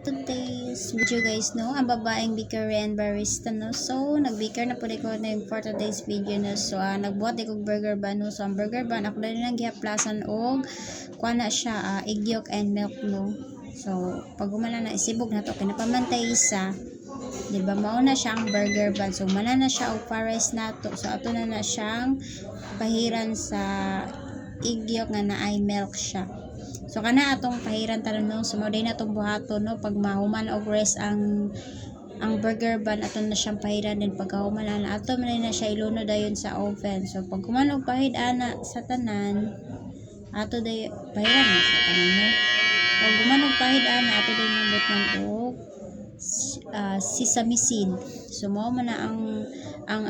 today's video guys, no, ang babaeng bakery and barista, no. So nag-baker na po ko na yung for today's video, no. So nagbuhat ko burger ban, no. So ang burger ban ako na lang gihaplasan og kuha na siya egg yolk and milk, no. So pag umana na isibog na to kinapamantay isa, di ba, mauna siya ang burger ban. So mana na siya og pares nato. So ato na siyang pahiran sa egg yolk nga naay milk siya. So kana atong pahiran tanon, no. So mauday na atong buhaton, no, pag mahuman og rest ang burger ban aton na siyang pahiran, din pagkahuman na ato man na siya iluno dayon sa oven. So pag kuman og pahid ana sa tanan ato day pahiran na sa tanan, no. Pag kuman og pahid ana ato day nindot man og sesame seed. So mao man na ang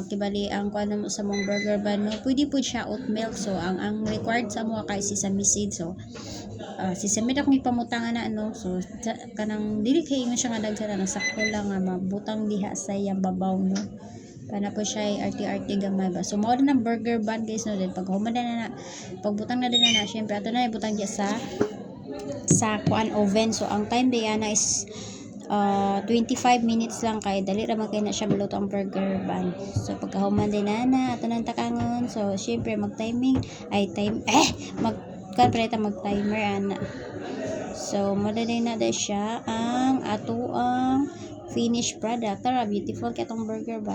kibali ang kuan mo sa mong burger ban, no. Pwede po siya oat milk. So ang required sa mo kay sesame seed. So sesame akong ipamutangan na, no. So kanang dili kay ingon siya nga daghan na sakto lang nga mabutang diha sa iyang babaw, no. Para po siya arti-arti gamay ba. So mao na burger ban guys, no. Then pag humada na pagbutang na din na syempre ato na ibutang diya sa kuan oven. So ang time day ana is 25 minutes lang, kay dali ra man kay na siya maluto ang burger ban. So pagkahuman din na ato nang takangon. So syempre mag timer ana. So madali na siya ang ato ang finished product. Tara, beautiful katong burger ban.